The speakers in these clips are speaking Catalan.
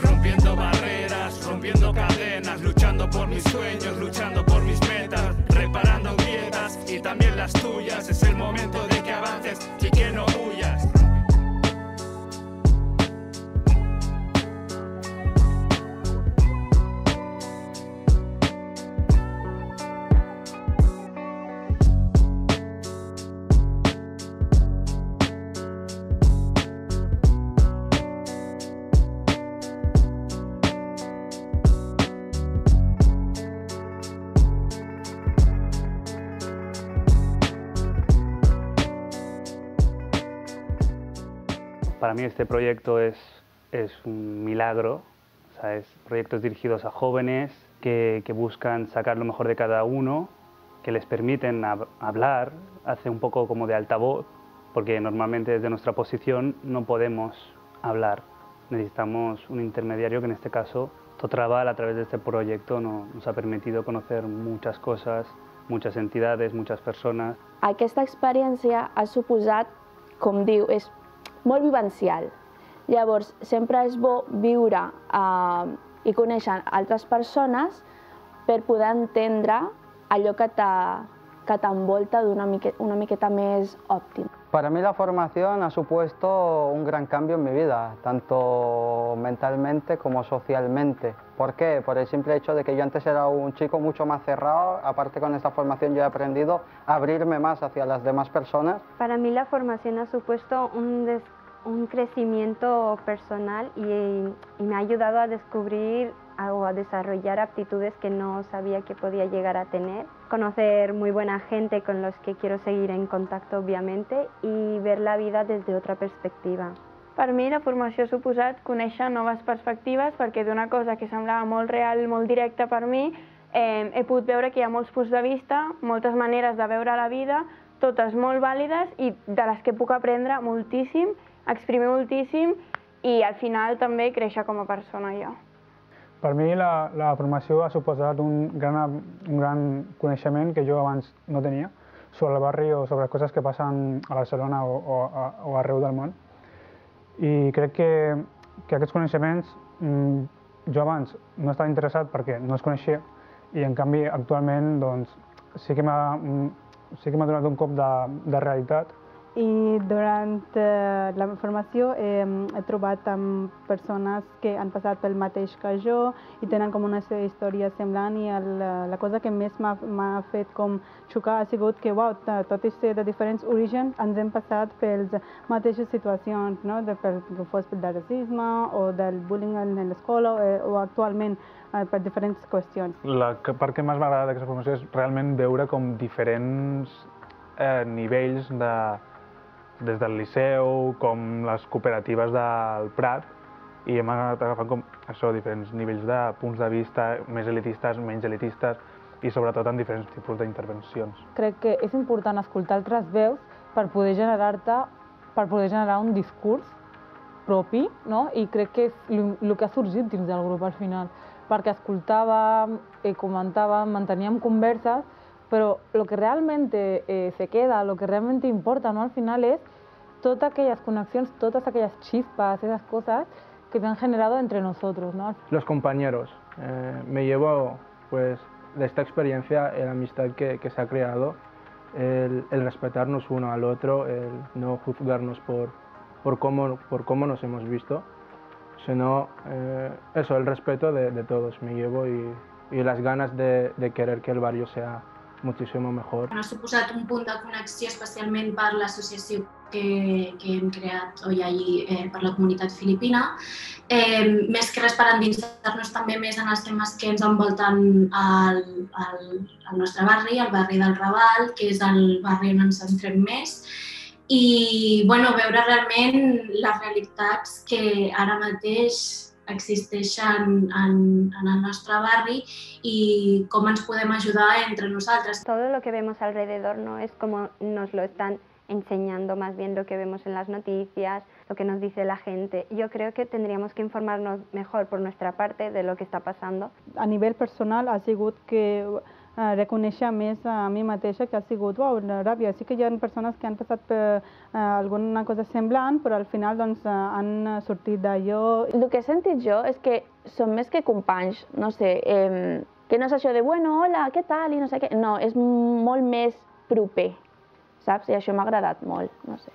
rompiendo barreras, rompiendo cadenas, luchando por mis sueños, luchando por mis metas, reparando grietas y también las tuyas. Es el momento de que avances y que no huyas. Para mí este proyecto es un milagro, o sea, es proyectos dirigidos a jóvenes que buscan sacar lo mejor de cada uno, que les permiten hablar, hace un poco como de altavoz, porque normalmente desde nuestra posición no podemos hablar. Necesitamos un intermediario que en este caso Totraval a través de este proyecto nos ha permitido conocer muchas cosas, muchas entidades, muchas personas. Aquesta experiència ha suposat, com diu, és molt vivencial. Llavors, sempre és bo viure i conèixer altres persones per poder entendre allò que t'envolta una miqueta més òptim. Para mí la formación ha supuesto un gran cambio en mi vida, tanto mentalmente como socialmente. ¿Por qué? Por el simple hecho de que yo antes era un chico mucho más cerrado, aparte con esta formación yo he aprendido a abrirme más hacia las demás personas. Para mí la formación ha supuesto un crecimiento personal y me ha ayudado a descubrir o a desarrollar aptitudes que no sabía que podía llegar a tener. Conocer muy buena gente con los que quiero seguir en contacto, obviamente, y ver la vida desde otra perspectiva. Per mi la formació ha suposat conèixer noves perspectives perquè d'una cosa que semblava molt real, molt directa per mi, he pogut veure que hi ha molts punts de vista, moltes maneres de veure la vida, totes molt vàlides i de les que puc aprendre moltíssim, exprimir moltíssim i al final també créixer com a persona jo. Per mi la formació ha suposat un gran coneixement que jo abans no tenia sobre el barri o sobre coses que passen a Barcelona o arreu del món. I crec que aquests coneixements jo abans no estava interessat perquè no els coneixia i en canvi actualment doncs, sí que m'ha donat un cop de realitat. I durant la formació he trobat amb persones que han passat pel mateix que jo i tenen com una història semblant i la cosa que més m'ha fet com xocar ha sigut que, tot i ser de diferents orígens, ens hem passat per les mateixes situacions, no? Que fos pel racisme o del bullying a l'escola o actualment per diferents qüestions. La part que més m'agrada d'aquesta formació és realment veure com diferents nivells des del Liceu, com les cooperatives del Prat, i hem anat agafant com això, diferents nivells de punts de vista, més elitistes, menys elitistes, i sobretot en diferents tipus d'intervencions. Crec que és important escoltar altres veus per poder generar un discurs propi, no? I crec que és el que ha sorgit dins del grup al final, perquè escoltàvem, comentàvem, manteníem converses, pero lo que realmente se queda, lo que realmente importa, ¿no? Al final es todas aquellas conexiones, todas aquellas chispas, esas cosas que se han generado entre nosotros, ¿no? Los compañeros. Me llevo pues, de esta experiencia la amistad que se ha creado, el respetarnos uno al otro, el no juzgarnos por cómo nos hemos visto, sino eso, el respeto de todos me llevo y las ganas de querer que el barrio sea moltíssim millor. Ha suposat un punt de connexió especialment per l'associació que hem creat allí per la comunitat filipina, més que res per endinsar-nos també més en els temes que ens envolten al nostre barri, el barri del Raval, que és el barri on ens centrem més, i veure realment les realitats que ara mateix existeixen en el nostre barri y cómo nos podemos ayudar entre nosotras. Todo lo que vemos alrededor no es como nos lo están enseñando, más bien lo que vemos en las noticias, lo que nos dice la gente. Yo creo que tendríamos que informarnos mejor por nuestra parte de lo que está pasando. A nivell personal ha sigut que reconèixer més a mi mateixa que ha sigut ràbia. Sí que hi ha persones que han passat per alguna cosa semblant, però al final doncs, han sortit d'allò. El que he sentit jo és que són més que companys, no sé, que no és això de, bueno, hola, què tal, i no sé què. No, és molt més proper, saps? I això m'ha agradat molt, no sé,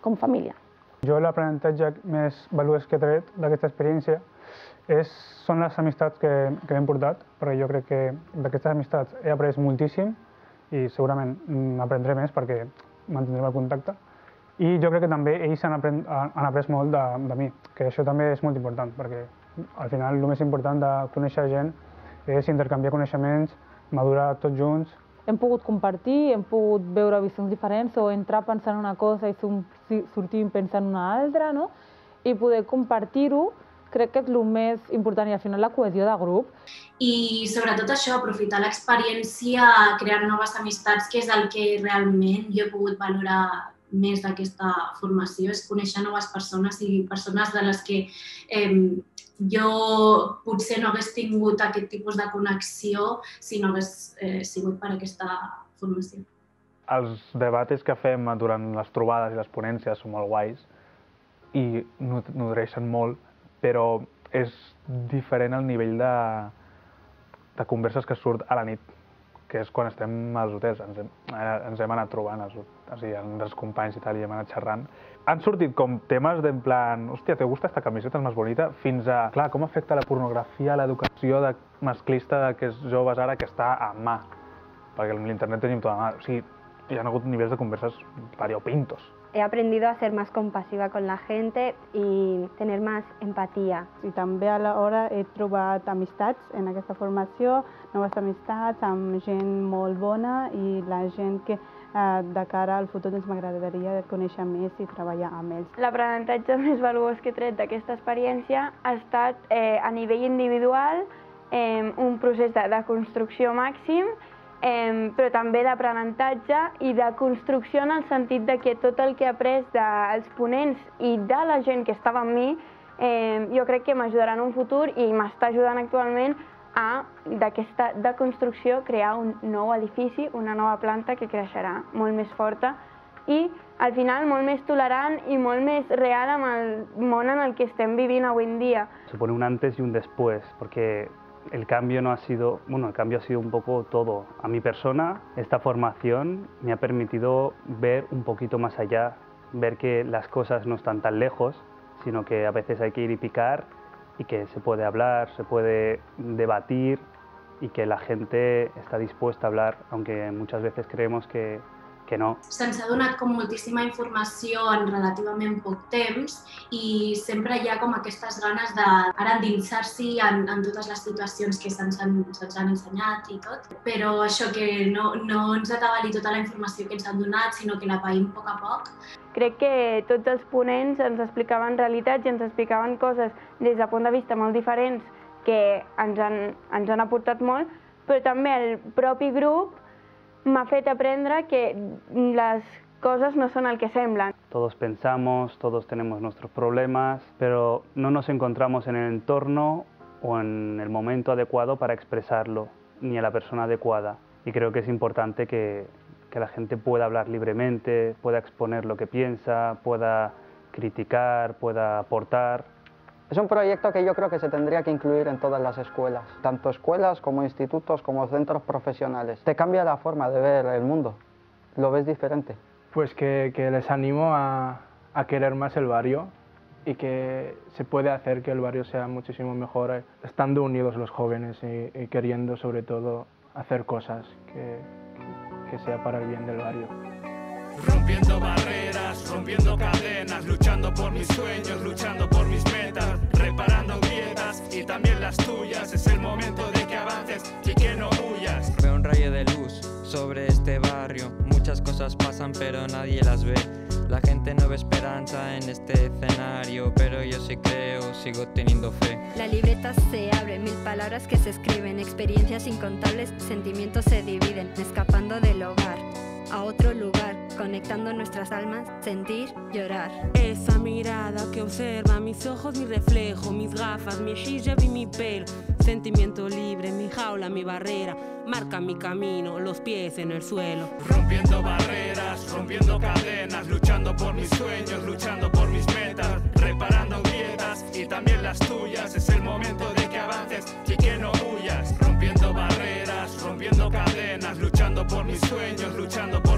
com família. Jo l'aprenentatge més valuós que he tret d'aquesta experiència són les amistats que m'hem portat, perquè jo crec que d'aquestes amistats he après moltíssim i segurament n'aprendré més perquè mantindrem el contacte. I jo crec que també ells han après molt de mi, que això també és molt important, perquè al final el més important de conèixer gent és intercanviar coneixements, madurar tots junts. Hem pogut compartir, hem pogut veure visions diferents o entrar pensant una cosa i sortir pensant una altra, no? I poder compartir-ho crec que és el més important i al final la cohesió de grup. I sobretot això, aprofitar l'experiència creant noves amistats, que és el que realment jo he pogut valorar més d'aquesta formació, és conèixer noves persones i persones de les que jo potser no hagués tingut aquest tipus de connexió si no hagués sigut per aquesta formació. Els debats que fem durant les trobades i les ponències són molt guais i nodreixen molt, però és diferent el nivell de converses que surt a la nit, que és quan estem als hotels. Ens hem anat trobant, els companys i tal, i hem anat xerrant. Han sortit com temes d'en plan, hòstia, ¿te gusta esta camiseta, és més bonita? Fins a, clar, com afecta la pornografia, l'educació masclista que és joves ara, que està a mà, perquè l'internet tenim tot a mà. O sigui, hi ha hagut nivells de converses variopintos. He aprendido a ser más compasiva con la gente y tener más empatía. I també a l'hora he trobat amistats en aquesta formació, noves amistats amb gent molt bona i la gent que de cara al futur m'agradaria conèixer més i treballar amb ells. L'aprenentatge més valuós que he tret d'aquesta experiència ha estat a nivell individual un procés de construcció màxim, però també d'aprenentatge i de construcció en el sentit de que tot el que he après dels ponents i de la gent que estava amb mi jo crec que m'ajudarà en un futur i m'està ajudant actualment a d'aquesta construcció crear un nou edifici, una nova planta que creixerà molt més forta i al final molt més tolerant i molt més real amb el món en el que estem vivint avui en dia. Supone un antes y un después, porque el cambio no ha sido, bueno, el cambio ha sido un poco todo. A mi persona, esta formación me ha permitido ver un poquito más allá, ver que las cosas no están tan lejos, sino que a veces hay que ir y picar y que se puede hablar, se puede debatir y que la gente está dispuesta a hablar, aunque muchas veces creemos que no. Se'ns ha donat com moltíssima informació en relativament poc temps i sempre hi ha com aquestes ganes d'ara endinsar-s'hi en totes les situacions que se'ns han ensenyat i tot, però això que no ens atabali tota la informació que ens han donat, sinó que la païm a poc. Crec que tots els ponents ens explicaven realitats i ens explicaven coses des de punt de vista molt diferents que ens han aportat molt, però també el propi grup m'ha fet aprendre que les cosas no son el que semblan. Todos pensamos, todos tenemos nuestros problemas, pero no nos encontramos en el entorno o en el momento adecuado para expresarlo, ni a la persona adecuada. Y creo que es importante que la gente pueda hablar libremente, pueda exponer lo que piensa, pueda criticar, pueda aportar. Es un proyecto que yo creo que se tendría que incluir en todas las escuelas, tanto escuelas como institutos como centros profesionales. Te cambia la forma de ver el mundo, lo ves diferente. Pues que les animo a querer más el barrio y que se puede hacer que el barrio sea muchísimo mejor estando unidos los jóvenes y queriendo sobre todo hacer cosas que sea para el bien del barrio. Rompiendo barreras, rompiendo cadenas, luchando por mis sueños, luchando por mis metas, reparando grietas y también las tuyas. Es el momento de que avances y que no huyas. Veo un rayo de luz sobre este barrio. Muchas cosas pasan pero nadie las ve. La gente no ve esperanza en este escenario, pero yo sí creo, sigo teniendo fe. La libreta se abre, 1000 palabras que se escriben, experiencias incontables, sentimientos se dividen, escapando del hogar a otro lugar, conectando nuestras almas, sentir, llorar. Esa mirada que observa mis ojos, mi reflejo, mis gafas, mi hijab y mi pelo. Sentimiento libre, mi jaula, mi barrera, marca mi camino, los pies en el suelo. Rompiendo barreras, rompiendo cadenas, luchando por mis sueños, luchando por mis metas, reparando grietas y también las tuyas. Es el momento de que avances y que no huyas. Rompiendo barreras, rompiendo cadenas, luchando por mis sueños, luchando por